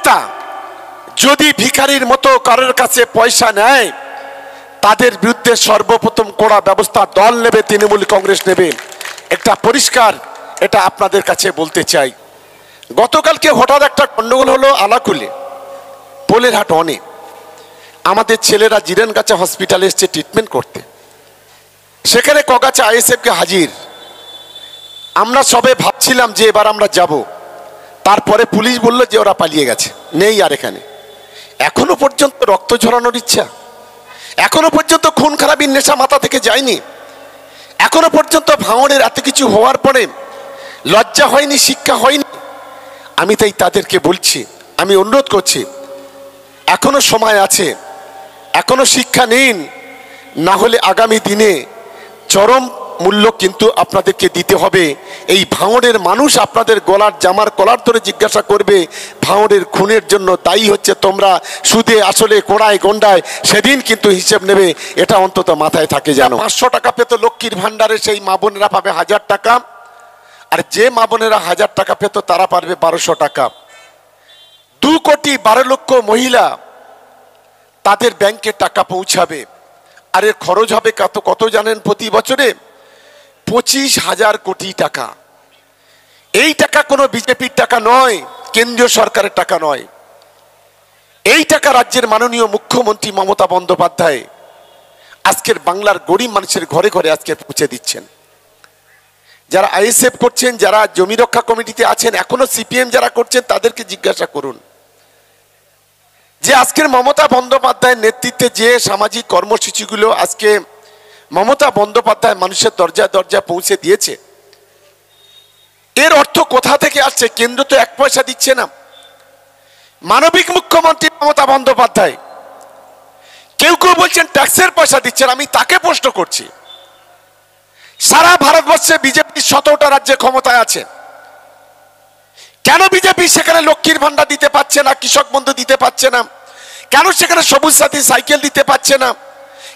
নেতা যদি ভিখারির মতো কারোর কাছে পয়সা নেয়, তাদের বিরুদ্ধে সর্বপ্রথম কড়া ব্যবস্থা দল নেবে, তৃণমূল কংগ্রেস নেবে। একটা পরিষ্কার এটা আপনাদের কাছে বলতে চাই। গতকালকে হঠাৎ একটা গন্ডগোল হলো আলাকুলে, পোলেরহাট অনে। আমাদের ছেলেরা জিরেনগাছা হসপিটালে এসছে ট্রিটমেন্ট করতে। সেখানে কগাছা আইএসএফকে হাজির। আমরা সবে ভাবছিলাম যে এবার আমরা যাব, তারপরে পুলিশ বলল যে ওরা পালিয়ে গেছে, নেই আর এখানে। এখনো পর্যন্ত রক্ত ঝরানোর ইচ্ছা, এখনো পর্যন্ত খুন খারাপির নেশা মাথা থেকে যায়নি, এখনো পর্যন্ত ভাঙনের এত কিছু হওয়ার পরে লজ্জা হয়নি, শিক্ষা হয়নি। আমি তাই তাদেরকে বলছি, আমি অনুরোধ করছি, এখনো সময় আছে, এখনো শিক্ষা নিন, না হলে আগামী দিনে চরম মূল্য কিন্তু আপনাদেরকে দিতে হবে। এই ভাঙড়ের মানুষ আপনাদের গলার জামার কলার ধরে জিজ্ঞাসা করবে, ভাঙড়ের খুনের জন্য দায়ী হচ্ছে তোমরা, সুদে আসলে কোড়ায় গন্ডায়, সেদিন কিন্তু হিসেব নেবে। এটা অন্তত মাথায় থাকে জানো। 500 টাকা পেত লক্ষ্মীর ভান্ডারে, সেই মা বোনেরা পাবে 1000 টাকা, আর যে মা বোনেরা 1000 টাকা পেত তারা পারবে 1200 টাকা। 2,12,00,000 মহিলা তাদের ব্যাংকে টাকা পৌঁছাবে। আর এর খরচ হবে কত জানেন? প্রতি বছরে 25,000 কোটি টাকা। এই টাকা কোনো বিজেপির টাকা নয়, কেন্দ্রীয় সরকারের টাকা নয়। এই টাকা রাজ্যের মাননীয় মুখ্যমন্ত্রী মমতা বন্দ্যোপাধ্যায় আজকের বাংলার গরিব মানুষের ঘরে ঘরে আজকে পৌঁছে দিচ্ছেন। যারা আইএসএফ করছেন, যারা জমি রক্ষা কমিটিতে আছেন, এখনো সিপিএম যারা করছেন, তাদেরকে জিজ্ঞাসা করুন যে আজকের মমতা বন্দ্যোপাধ্যায়ের নেতৃত্বে যে সামাজিক কর্মসূচিগুলো আজকে মমতা বন্দ্যোপাধ্যায় মানুষের দরজা দরজা পৌঁছে দিয়েছে, এর অর্থ কোথা থেকে আসছে? কেন্দ্র তো 1 পয়সা দিচ্ছে না। মানবিক মুখ্যমন্ত্রী মমতা বন্দ্যোপাধ্যায়, কেউ কেউ বলছেন ট্যাক্সের পয়সা দিচ্ছেন। আমি তাকে প্রশ্ন করছি, সারা ভারতবর্ষে বিজেপি 17টা রাজ্যে ক্ষমতায় আছে, কেন বিজেপি সেখানে লক্ষ্মীর ভান্ডার দিতে পারছে না, কৃষক বন্ধু দিতে পারছে না? কেন সেখানে সবুজ সাথী সাইকেল দিতে পারছে না?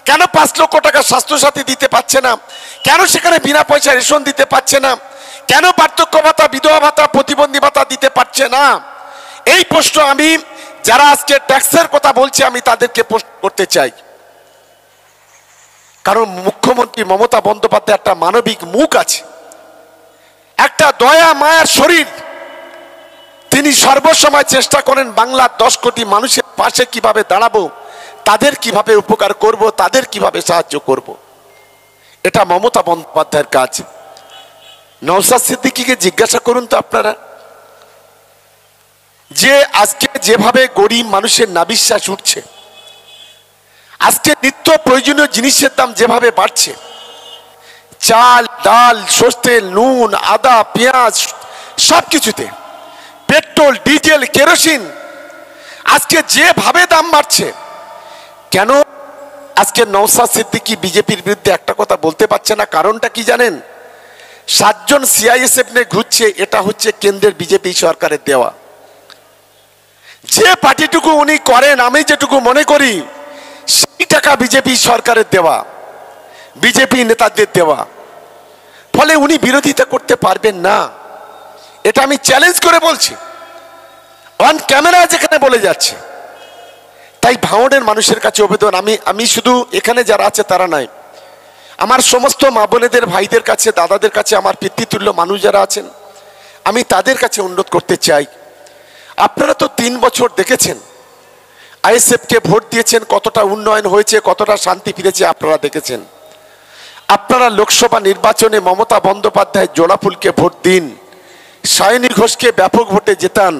কেন 5 লক্ষ টাকা স্বাস্থ্যসাথী দিতে পারছে না? কেন সেখানে বিনা পয়সা রেশন দিতে পারছে না? কেন বার্ধক্য ভাতা, বিধবা ভাতা, প্রতিবন্ধী ভাতা দিতে পারছে না? এই প্রশ্ন আমি যারা আজকে ট্যাক্সের কথা বলছে, আমি তাদেরকে প্রশ্ন করতে চাই। কারণ মুখ্যমন্ত্রী মমতা বন্দ্যোপাধ্যায় একটা মানবিক মুখ আছে, একটা দয়া মায়ার শরীর। তিনি সর্বসময় চেষ্টা করেন বাংলার 10 কোটি মানুষের পাশে কিভাবে দাঁড়াবো, তাদের কিভাবে উপকার করব, তাদের কিভাবে সাহায্য করব। এটা মমতা বন্দ্যোপাধ্যায়ের কাজ। নওশাদ সিদ্দিকীকে জিজ্ঞাসা করুন তো আপনারা, যে আজকে যেভাবে গরিব মানুষের নাবিশ্বাস উঠছে, আজকে নিত্য প্রয়োজনীয় জিনিসের দাম যেভাবে বাড়ছে, চাল, ডাল, সর্ষে, নুন, আদা, পেঁয়াজ, সবকিছুতে, পেট্রোল, ডিজেল, কেরোসিন, আজকে যেভাবে দাম বাড়ছে, কেন আজকে নওশাদ সিদ্দিকী বিজেপির বিরুদ্ধে একটা কথা বলতে পারছে না? কারণটা কি জানেন? 7 জন সিআইএসএফ নিয়ে ঘুরছে, এটা হচ্ছে কেন্দ্রের বিজেপি সরকারের দেওয়া। যে পার্টিটুকু উনি করেন, আমি যেটুকু মনে করি, সেই টাকা বিজেপি সরকারের দেওয়া, বিজেপি নেতাদের দেওয়া। ফলে উনি বিরোধিতা করতে পারবেন না, এটা আমি চ্যালেঞ্জ করে বলছি, অন ক্যামেরা যেখানে বলে যাচ্ছে। তাই ভাঙড়ের মানুষের কাছে আবেদন, আমি শুধু এখানে যারা আছে তারা নয়, আমার সমস্ত মা বোনেদের, ভাইদের কাছে, দাদাদের কাছে, আমার পিতৃতুল্য মানুষ যারা আছেন, আমি তাদের কাছে অনুরোধ করতে চাই, আপনারা তো 3 বছর দেখেছেন আইএসএফকে ভোট দিয়েছেন, কতটা উন্নয়ন হয়েছে, কতটা শান্তি ফিরেছে আপনারা দেখেছেন। আপনারা লোকসভা নির্বাচনে মমতা বন্দ্যোপাধ্যায় জোড়াফুলকে ভোট দিন, সায়নী ঘোষকে ব্যাপক ভোটে জেতান।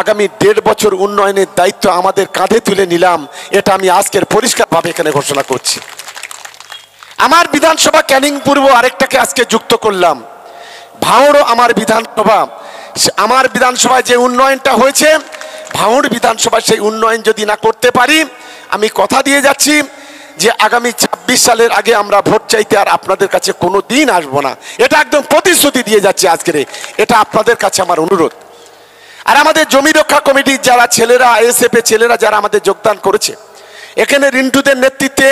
আগামী 1.5 বছর উন্নয়নের দায়িত্ব আমাদের কাঁধে তুলে নিলাম, এটা আমি আজকের পরিষ্কারভাবে এখানে ঘোষণা করছি। আমার বিধানসভা ক্যানিং পূর্ব আরেকটাকে আজকে যুক্ত করলাম, ভাঙড়ও আমার বিধানসভা। আমার বিধানসভায় যে উন্নয়নটা হয়েছে, ভাঙড় বিধানসভায় সেই উন্নয়ন যদি না করতে পারি, আমি কথা দিয়ে যাচ্ছি যে আগামী 26 সালের আগে আমরা ভোট চাইতে আর আপনাদের কাছে কোনো দিন আসবো না। এটা একদম প্রতিশ্রুতি দিয়ে যাচ্ছে আজকের, এটা আপনাদের কাছে আমার অনুরোধ। আর আমাদের জমি রক্ষা কমিটির যারা ছেলেরা, আইএসএফ এর ছেলেরা যারা আমাদের যোগদান করেছে, এখানে রিন্টুদের নেতৃত্বে,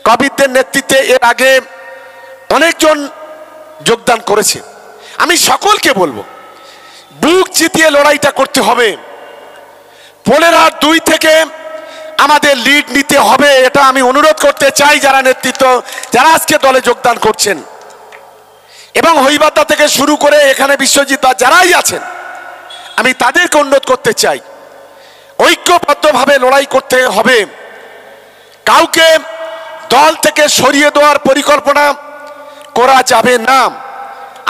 কবিরদের নেতৃত্বে এর আগে অনেকজন যোগদান করেছে। আমি সকলকে বলবো, বুক চিতিয়ে লড়াইটা করতে হবে। পোলেরহাট 2 থেকে আমাদের লিড নিতে হবে, এটা আমি অনুরোধ করতে চাই যারা নেতৃত্ব, যারা আজকে দলে যোগদান করছেন, এবং হইবাদা থেকে শুরু করে এখানে বিশ্বজিৎ বা যারাই আছেন, আমি তাদেরকে অনুরোধ করতে চাই ঐক্যবদ্ধভাবে লড়াই করতে হবে। কাউকে দল থেকে সরিয়ে দেওয়ার পরিকল্পনা করা যাবে না।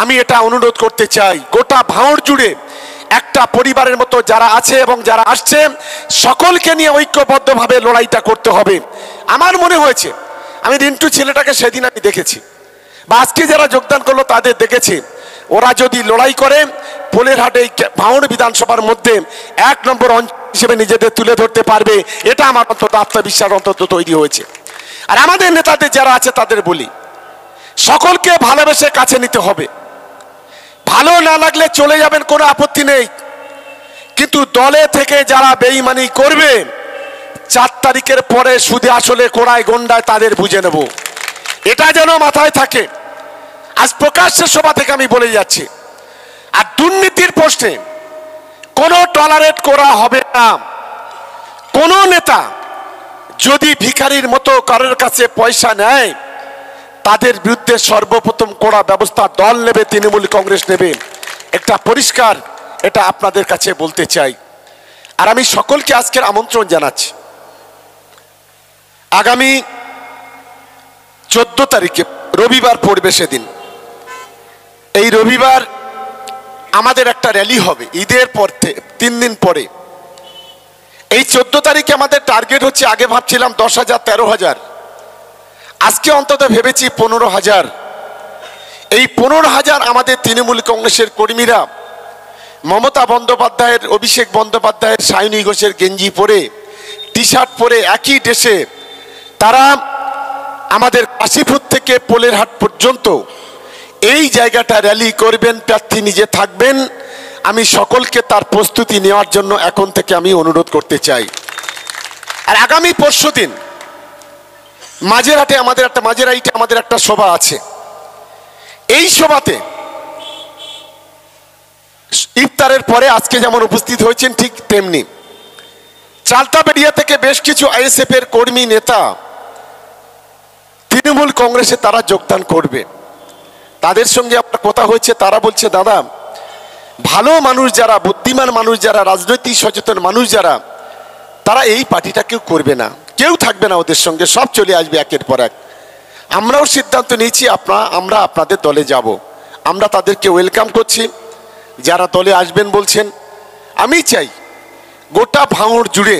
আমি এটা অনুরোধ করতে চাই গোটা ভাঙড় জুড়ে একটা পরিবারের মতো যারা আছে এবং যারা আসছে সকলকে নিয়ে ঐক্যবদ্ধভাবে লড়াইটা করতে হবে। আমার মনে হয়েছে, আমি রিন্টু ছেলেটাকে সেদিন আমি দেখেছি, বা আজকে যারা যোগদান করলো তাদের দেখেছি, ওরা যদি লড়াই করে পোলেরহাটে ভাঙড় বিধানসভার মধ্যে 1 নম্বর অঞ্চল হিসেবে নিজেদের তুলে ধরতে পারবে, এটা আমার অন্তত আত্মবিশ্বাস অন্তত তৈরি হয়েছে। আর আমাদের নেতাদের যারা আছে তাদের বলি, সকলকে ভালোবেসে কাছে নিতে হবে। ভালো না লাগলে চলে যাবেন, কোনো আপত্তি নেই, কিন্তু দলে থেকে যারা বেঈমানি করবে 4 তারিখের পরে সুদে আসলে কোড়ায় গন্ডায় তাদের বুঝে নেব, এটা যেন মাথায় থাকে। আজ প্রকাশ্যে সভা থেকে আমি বলে যাচ্ছি, আর দুর্নীতির প্রশ্নে কোনো টলারেট করা হবে না। কোন নেতা যদি ভিখারির মতো কারোর কাছে পয়সা নেয়, তাদের বিরুদ্ধে সর্বপ্রথম কড়া ব্যবস্থা দল নেবে, তৃণমূল কংগ্রেস নেবে, একটা পরিষ্কার এটা আপনাদের কাছে বলতে চাই। আর আমি সকলকে আজকের আমন্ত্রণ জানাচ্ছি, আগামী 14 তারিখে রবিবার পড়বে, সেদিন এই রবিবার আমাদের একটা র্যালি হবে ঈদের পর 3 দিন পরে। এই 14 তারিখে আমাদের টার্গেট হচ্ছে, আগে ভাবছিলাম 10,000 13,000, আজকে অন্তত ভেবেছি 15,000। এই 15,000 আমাদের তৃণমূল কংগ্রেসের কর্মীরা মমতা বন্দ্যোপাধ্যায়ের, অভিষেক বন্দ্যোপাধ্যায়ের, সায়নী ঘোষের গেঞ্জি পরে, টি শার্ট পরে একই ড্রেসে তারা আমাদের কাশীপুর থেকে পোলেরহাট পর্যন্ত এই জায়গাটা র্যালি করবেন, প্রার্থী নিজে থাকবেন। আমি সকলকে তার প্রস্তুতি নেওয়ার জন্য এখন থেকে আমি অনুরোধ করতে চাই। আর আগামী পরশুদিন মাঝেরহাটে আমাদের একটা সভা আছে। এই সভাতে ইফতারের পরে আজকে যেমন উপস্থিত হয়েছেন, ঠিক তেমনি চালতাবেড়িয়া থেকে বেশ কিছু আইএসএফ এর কর্মী নেতা তৃণমূল কংগ্রেসে তারা যোগদান করবে। তাদের সঙ্গে আপনার কথা হয়েছে, তারা বলছে দাদা, ভালো মানুষ যারা, বুদ্ধিমান মানুষ যারা, রাজনৈতিক সচেতন মানুষ যারা, তারা এই পার্টিটা কেউ করবে না, কেউ থাকবে না ওদের সঙ্গে, সব চলে আসবে একের পর এক। আমরাও সিদ্ধান্ত নিয়েছি আমরা আপনাদের দলে যাব। আমরা তাদেরকে ওয়েলকাম করছি, যারা দলে আসবেন বলছেন। আমি চাই গোটা ভাঙড় জুড়ে